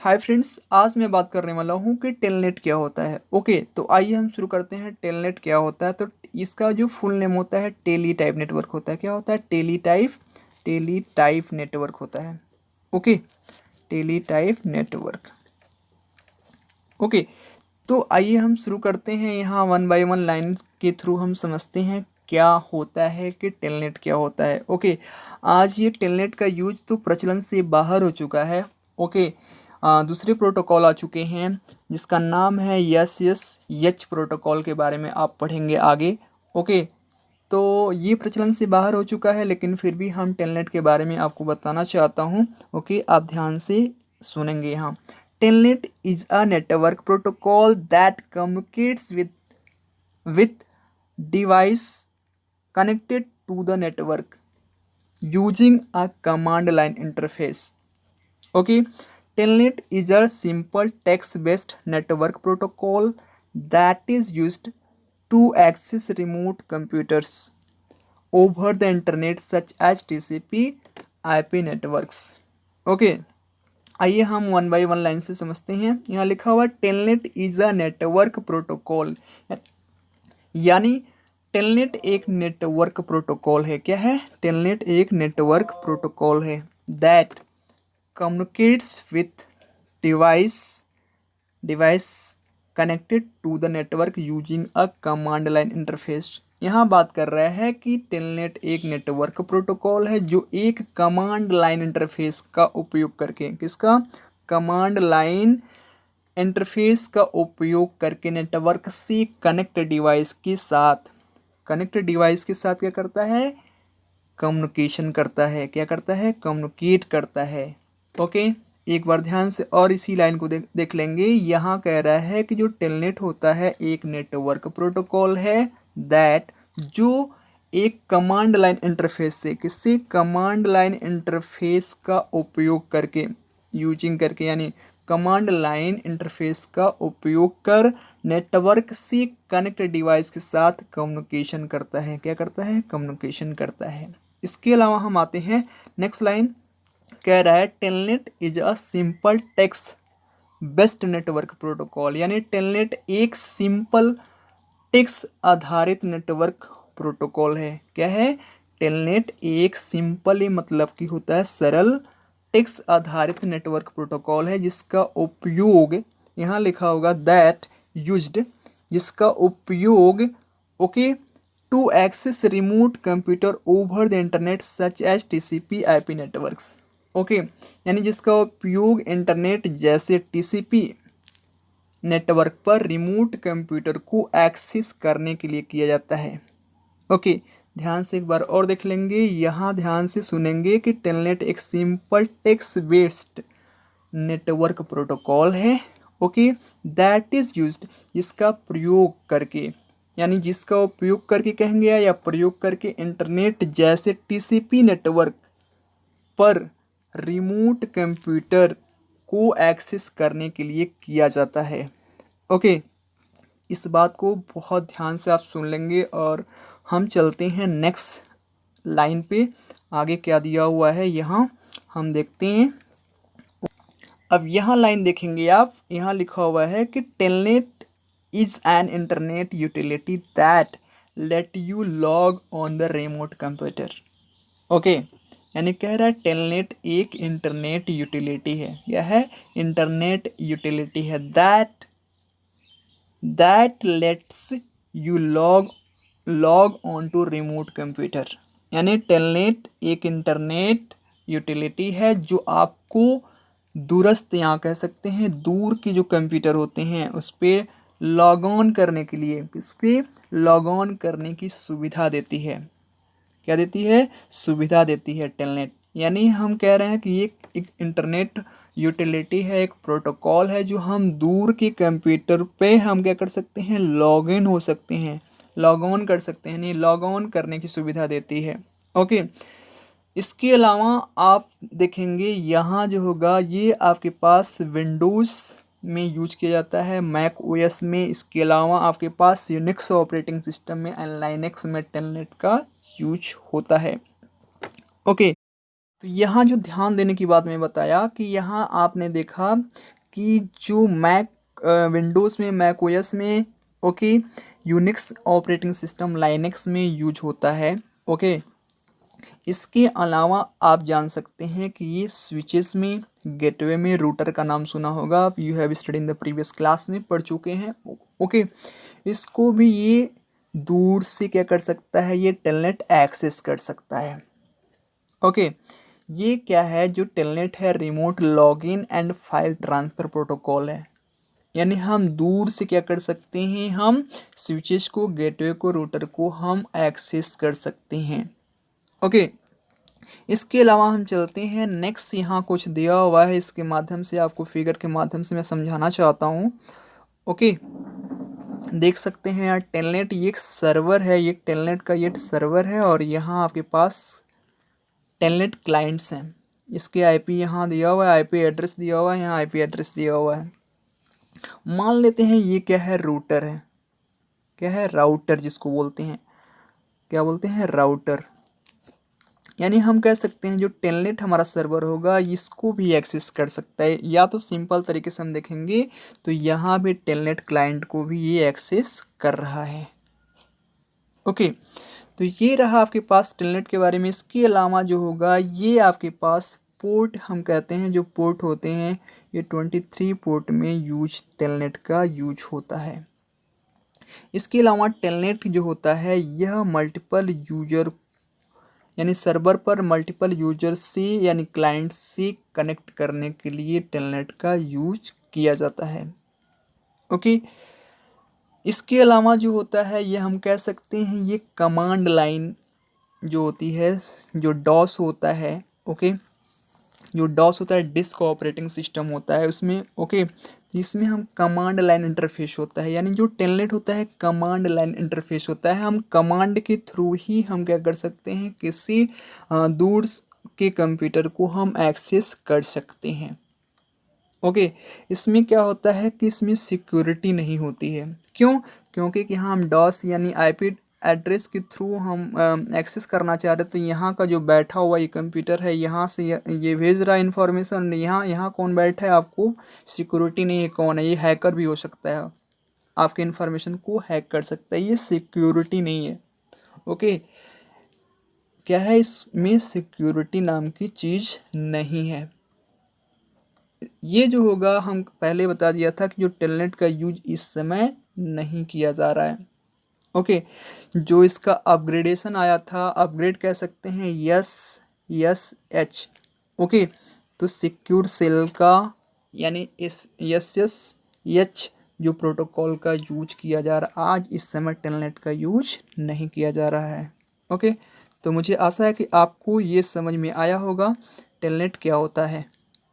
Hi friends, आज मैं बात करने वाला हूँ कि टेलनेट क्या होता है। ओके, तो आइए हम शुरू करते हैं। टेलनेट क्या होता है? तो इसका जो फुल नेम होता है टेली टाइप नेटवर्क होता है। क्या होता है? टेली टाइप नेटवर्क होता है। Okay, teletype network. Okay, तो आइए हम शुरू करते हैं। यहाँ वन बाय वन लाइन के थ्रू हम समझते हैं क्या होता है कि टेलनेट क्या होता है। ओके, आज ये टेलनेट का यूज तो प्रचलन से बाहर हो चुका है। ओके, दूसरे प्रोटोकॉल आ चुके हैं जिसका नाम है एस प्रोटोकॉल के बारे में आप पढ़ेंगे आगे। ओके, तो ये प्रचलन से बाहर हो चुका है, लेकिन फिर भी हम टेलनेट के बारे में आपको बताना चाहता हूँ। ओके, आप ध्यान से सुनेंगे। यहाँ telnet is a network protocol that communicates with device connected to the network using a command line interface. Okay, telnet is a simple text based network protocol that is used to access remote computers over the internet such as TCP IP networks. Okay, आइए हम one by one line से समझते हैं। यहाँ लिखा हुआ telnet is a network protocol, यानी telnet एक नेटवर्क प्रोटोकॉल है। क्या है? टेलनेट एक नेटवर्क प्रोटोकॉल है that communicates with device device connected to the network using a command line interface. यहाँ बात कर रहा है कि टेलनेट एक नेटवर्क प्रोटोकॉल है जो एक कमांड लाइन इंटरफेस का उपयोग करके, किसका? कमांड लाइन इंटरफेस का उपयोग करके नेटवर्क से कनेक्ट डिवाइस के साथ क्या करता है? कम्युनिकेशन करता है। क्या करता है? कम्युनिकेट करता है। ओके, एक बार ध्यान से और इसी लाइन को देख लेंगे। यहाँ कह रहा है कि जो टेलनेट होता है एक नेटवर्क प्रोटोकॉल है दैट, जो एक कमांड लाइन इंटरफेस से, किससे? कमांड लाइन इंटरफेस का उपयोग करके, यूजिंग करके, यानी कमांड लाइन इंटरफेस का उपयोग कर नेटवर्क से कनेक्ट डिवाइस के साथ कम्युनिकेशन करता है। क्या करता है? कम्युनिकेशन करता है। इसके अलावा हम आते हैं नेक्स्ट लाइन। कह रहा है telnet is a simple text based network protocol, यानी टेलनेट एक सिंपल टेक्स्ट आधारित नेटवर्क प्रोटोकॉल है। क्या है? टेलनेट एक सिंपल, मतलब कि होता है सरल, टेक्स्ट आधारित नेटवर्क प्रोटोकॉल है जिसका उपयोग, यहाँ लिखा होगा दैट यूज्ड, जिसका उपयोग okay to access remote computer over the internet such as TCP IP networks. Okay, यानी जिसका उपयोग इंटरनेट जैसे टीसीपी नेटवर्क पर रिमोट कंप्यूटर को एक्सेस करने के लिए किया जाता है। ओके, ध्यान से एक बार और देख लेंगे। यहाँ ध्यान से सुनेंगे कि टेलनेट एक simple text based network protocol है। ओके, दैट इज यूज्ड, जिसका प्रयोग करके, यानी जिसका उपयोग करके कहेंगे या प्रयोग करके इंटरनेट जैसे टीसीपी नेटवर्क पर रिमोट कंप्यूटर को एक्सेस करने के लिए किया जाता है। ओके, इस बात को बहुत ध्यान से आप सुन लेंगे और हम चलते हैं नेक्स्ट लाइन पे। आगे क्या दिया हुआ है यहाँ हम देखते हैं। अब यहाँ लाइन देखेंगे आप, यहाँ लिखा हुआ है कि telnet is an internet utility that let you log on the remote computer. Okay, यानी कह रहा है टेलनेट एक इंटरनेट यूटिलिटी है। यह है इंटरनेट यूटिलिटी है that lets you log on to remote computer. यानी टेलनेट एक इंटरनेट यूटिलिटी है जो आपको दूरस्थ, यहाँ कह सकते हैं दूर की जो कंप्यूटर होते हैं उस पर लॉग ऑन करने के लिए, इस पर लॉग ऑन करने की सुविधा देती है। क्या देती है? सुविधा देती है टेलनेट। यानी हम कह रहे हैं कि ये एक इंटरनेट यूटिलिटी है, एक प्रोटोकॉल है जो हम दूर के कंप्यूटर पे हम क्या कर सकते हैं? लॉग इन हो सकते हैं, लॉग ऑन कर सकते हैं, नहीं लॉग ऑन करने की सुविधा देती है। ओके, इसके अलावा आप देखेंगे यहाँ जो होगा ये आपके पास विंडोज़ में यूज किया जाता है, मैक ओएस में। इसके अलावा आपके पास यूनिक्स ऑपरेटिंग सिस्टम में एंड लाइनक्स में टेलनेट का यूज होता है। ओके, तो यहाँ जो ध्यान देने की बात मैं बताया कि यहाँ आपने देखा कि जो मैक विंडोज़ में, मैक ओएस में, okay, Unix operating system Linux में यूज होता है। ओके, इसके अलावा आप जान सकते हैं कि ये स्विचेस में, गेटवे में, रूटर का नाम सुना होगा आप, you have study in the previous class में पढ़ चुके हैं। ओके, इसको भी ये दूर से क्या कर सकता है, ये टेलनेट एक्सेस कर सकता है। ओके, ये क्या है, जो टेलनेट है remote login and file transfer protocol है। यानी हम दूर से क्या कर सकते हैं, हम स्विचेस को, गेटवे को, रूटर को हम एक्सेस कर सकते हैं। ओके, इसके अलावा हम चलते हैं नेक्स्ट। यहाँ कुछ दिया हुआ है, इसके माध्यम से आपको फिगर के माध्यम से मैं समझाना चाहता हूँ। ओके, देख सकते हैं यार, टेलनेट ये एक सर्वर है, ये टेलनेट का ये सर्वर है और यहाँ आपके पास टेलनेट क्लाइंट्स हैं। इसके आईपी यहाँ दिया हुआ है, आईपी एड्रेस दिया हुआ है, यहाँ आईपी एड्रेस दिया हुआ है। मान लेते हैं ये क्या है, रूटर है, क्या है, राउटर जिसको बोलते हैं, क्या बोलते हैं, राउटर। यानी हम कह सकते हैं जो टेलनेट हमारा सर्वर होगा इसको भी एक्सेस कर सकता है, या तो सिंपल तरीके से हम देखेंगे तो यहाँ भी टेलनेट क्लाइंट को भी ये एक्सेस कर रहा है। ओके, तो ये रहा आपके पास टेलनेट के बारे में। इसके अलावा जो होगा ये आपके पास पोर्ट, हम कहते हैं जो पोर्ट होते हैं, ये 23 पोर्ट में यूज टेलनेट का यूज होता है। इसके अलावा टेलनेट जो होता है यह मल्टीपल यूजर, यानी सर्वर पर मल्टीपल यूजर से, यानी क्लाइंट से कनेक्ट करने के लिए टेलनेट का यूज किया जाता है। ओके, इसके अलावा जो होता है ये हम कह सकते हैं ये कमांड लाइन जो होती है, जो डॉस होता है। ओके, जो डॉस होता है डिस्क ऑपरेटिंग सिस्टम होता है उसमें। ओके, जिसमें हम कमांड लाइन इंटरफेस होता है, यानी जो टेलनेट होता है कमांड लाइन इंटरफेस होता है। हम कमांड के थ्रू ही हम क्या कर सकते हैं, किसी दूर के कंप्यूटर को हम एक्सेस कर सकते हैं। ओके, इसमें क्या होता है कि इसमें सिक्योरिटी नहीं होती है। क्यों? क्योंकि कि हम डॉस यानी आईपी एड्रेस के थ्रू हम एक्सेस करना चाह रहे हैं, तो यहाँ का जो बैठा हुआ ये कंप्यूटर है, यहाँ से ये भेज रहा है इन्फॉर्मेशन, यहाँ यहाँ कौन बैठा है आपको सिक्योरिटी नहीं है, कौन है, ये हैकर भी हो सकता है, आपके इन्फॉर्मेशन को हैक कर सकता है, ये सिक्योरिटी नहीं है। ओके, क्या है, इसमें सिक्योरिटी नाम की चीज़ नहीं है। ये जो होगा हम पहले बता दिया था कि जो टेलनेट का यूज इस समय नहीं किया जा रहा है। ओके, जो इसका अपग्रेडेशन आया था, अपग्रेड कह सकते हैं SSH। ओके, तो सिक्योर सेल का यानी इस SSH जो प्रोटोकॉल का यूज किया जा रहा, आज इस समय टेलनेट का यूज नहीं किया जा रहा है। ओके, तो मुझे आशा है कि आपको ये समझ में आया होगा टेलनेट क्या होता है।